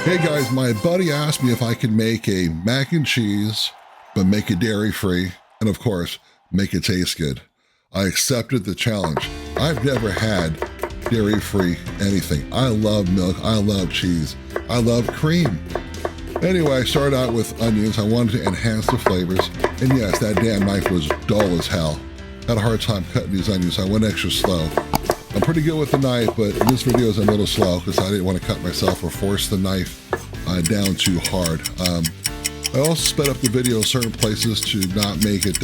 Hey guys, my buddy asked me if I could make a mac and cheese, but make it dairy-free, and of course, make it taste good. I accepted the challenge. I've never had dairy-free anything. I love milk, I love cheese, I love cream. Anyway, I started out with onions. I wanted to enhance the flavors, and yes, that damn knife was dull as hell. Had a hard time cutting these onions, so I went extra slow. I'm pretty good with the knife, but this video is a little slow because I didn't want to cut myself or force the knife down too hard. I also sped up the video in certain places to not make it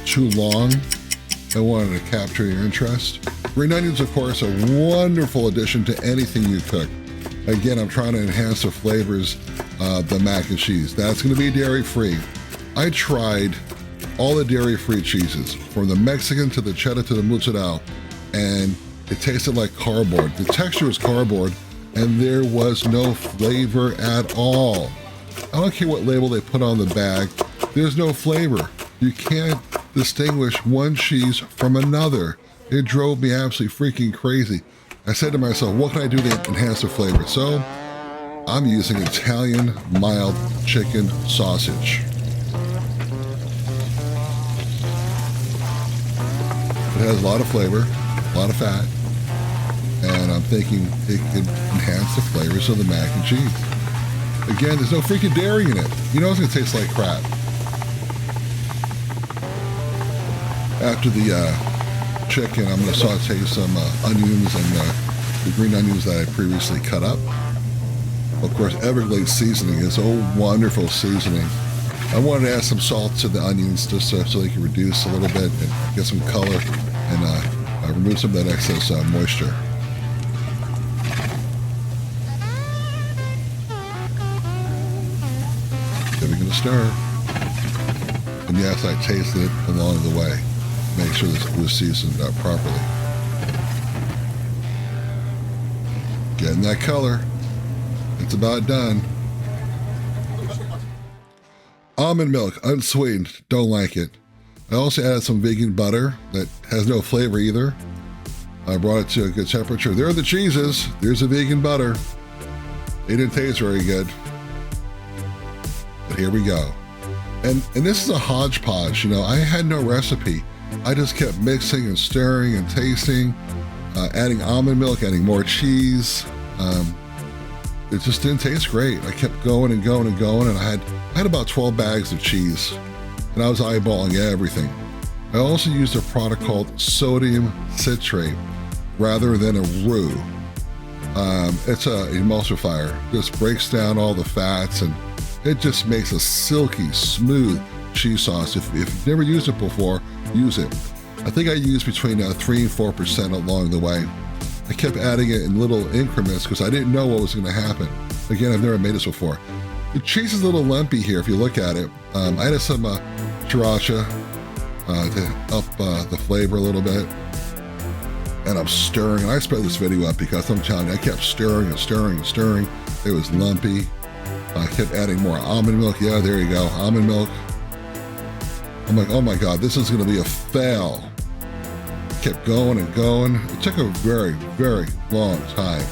too long. I wanted to capture your interest. Green onions, of course, are a wonderful addition to anything you cook. Again, I'm trying to enhance the flavors of the mac and cheese. That's going to be dairy-free. I tried all the dairy-free cheeses, from the Mexican to the cheddar to the mozzarella, and it tasted like cardboard. The texture was cardboard, and there was no flavor at all. I don't care what label they put on the bag, there's no flavor. You can't distinguish one cheese from another. It drove me absolutely freaking crazy. I said to myself, what can I do to enhance the flavor? So, I'm using Italian mild chicken sausage. It has a lot of flavor, a lot of fat, and I'm thinking it could enhance the flavors of the mac and cheese. Again, there's no freaking dairy in it. You know it's gonna taste like crap. After the chicken, I'm gonna saute some onions and the green onions that I previously cut up. Of course, Everglades seasoning is a wonderful seasoning. I wanted to add some salt to the onions just so they can reduce a little bit and get some color and remove some of that excess moisture. Giving it a stir. And yes, I tasted it along the way. Make sure this was seasoned properly. Getting that color. It's about done. Almond milk, unsweetened, don't like it. I also added some vegan butter that has no flavor either. I brought it to a good temperature. There are the cheeses. There's the vegan butter. It didn't taste very good. But here we go. And this is a hodgepodge, you know, I had no recipe. I just kept mixing and stirring and tasting, adding almond milk, adding more cheese. It just didn't taste great. I kept going and going and going, and I had about 12 bags of cheese, and I was eyeballing everything. I also used a product called sodium citrate rather than a roux. It's an emulsifier. Just breaks down all the fats, and it just makes a silky, smooth cheese sauce. If you've never used it before, use it. I think I used between 3 and 4% along the way. I kept adding it in little increments because I didn't know what was going to happen. Again, I've never made this before. The cheese is a little lumpy here if you look at it. I added some sriracha to up the flavor a little bit. And I'm stirring. And I sped this video up because I'm telling you, I kept stirring and stirring and stirring. It was lumpy. I kept adding more almond milk. Yeah, there you go, almond milk. I'm like, oh my God, this is going to be a fail. Kept going and going. It took a very, very long time.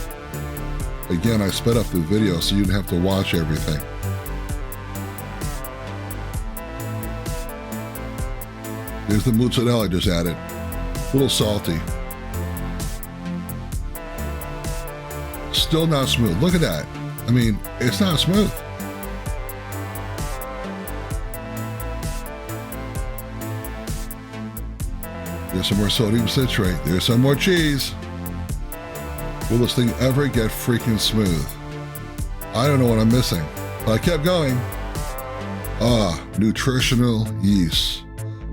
Again, I sped up the video so you didn't have to watch everything. There's the mozzarella I just added. A little salty. Still not smooth. Look at that. I mean, it's not smooth. There's some more sodium citrate. There's some more cheese. Will this thing ever get freaking smooth? I don't know what I'm missing, but I kept going. Nutritional yeast.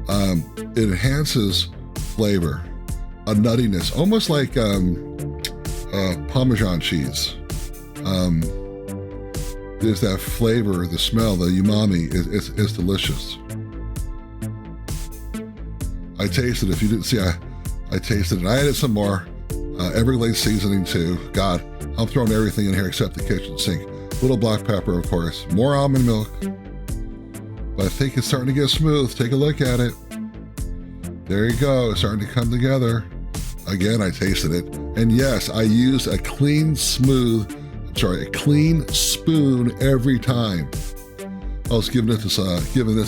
It enhances flavor, a nuttiness, almost like Parmesan cheese. There's that flavor, the smell, the umami. It's delicious. I tasted it. If you didn't see, I tasted it. I added some more Everglades seasoning too. God, I'm throwing everything in here except the kitchen sink. Little black pepper, of course. More almond milk. But I think it's starting to get smooth. Take a look at it. There you go. It's starting to come together. Again, I tasted it. And yes, I used a clean, smooth a clean spoon every time. I was giving this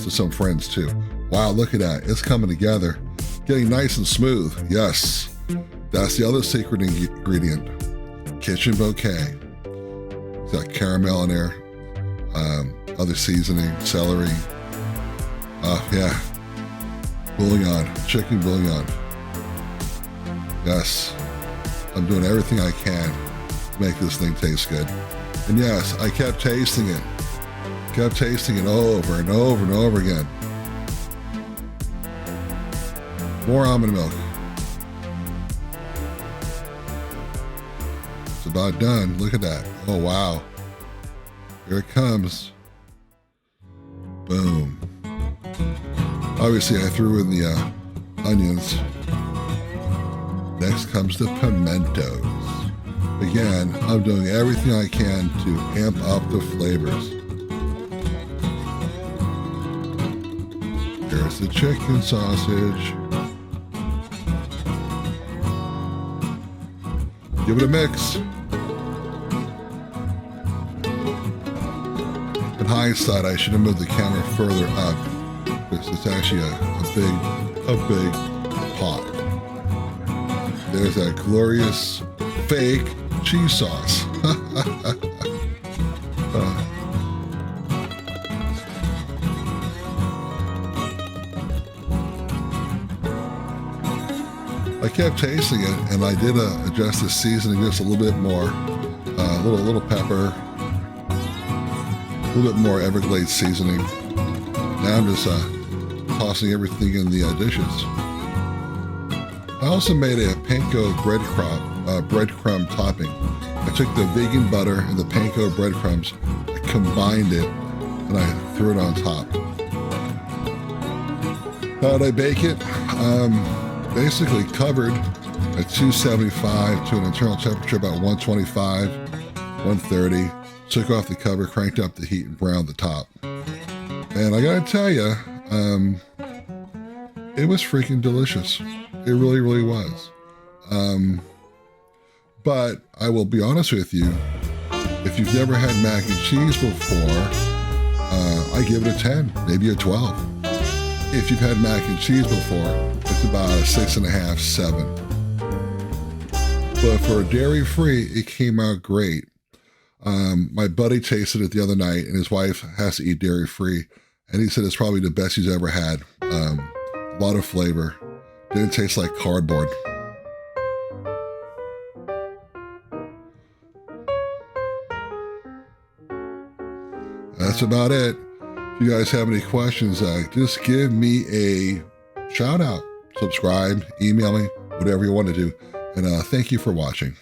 to some friends too. Wow, look at that. It's coming together. Getting nice and smooth. Yes. That's the other secret ingredient. Kitchen bouquet. It's got caramel in there. Other seasoning, celery. Yeah. Bouillon, chicken bouillon. Yes. I'm doing everything I can to make this thing taste good. And yes, I kept tasting it. Kept tasting it over and over and over again. More almond milk. It's about done. Look at that. Oh, wow. Here it comes. Boom. Obviously, I threw in the onions. Next comes the pimentos. Again, I'm doing everything I can to amp up the flavors. Here's the chicken sausage. Give it a mix. In hindsight, I should have moved the camera further up because it's actually a big pot. There's that glorious fake cheese sauce. I kept tasting it, and I did adjust the seasoning just a little bit more, a little pepper, a little bit more Everglades seasoning. Now I'm just tossing everything in the dishes. I also made a panko breadcrumb topping. I took the vegan butter and the panko breadcrumbs, I combined it, and I threw it on top. How did I bake it? Basically covered at 275 to an internal temperature about 125, 130. Took off the cover, cranked up the heat, and browned the top. And I gotta tell you, it was freaking delicious. It really, really was. But I will be honest with you, if you've never had mac and cheese before, I give it a 10, maybe a 12. If you've had mac and cheese before, it's about a 6.5, 7. But for dairy-free, it came out great. My buddy tasted it the other night, and his wife has to eat dairy-free, and he said it's probably the best he's ever had. A lot of flavor. Didn't taste like cardboard. That's about it. If you guys have any questions, just give me a shout out. Subscribe, email me, whatever you want to do. And thank you for watching.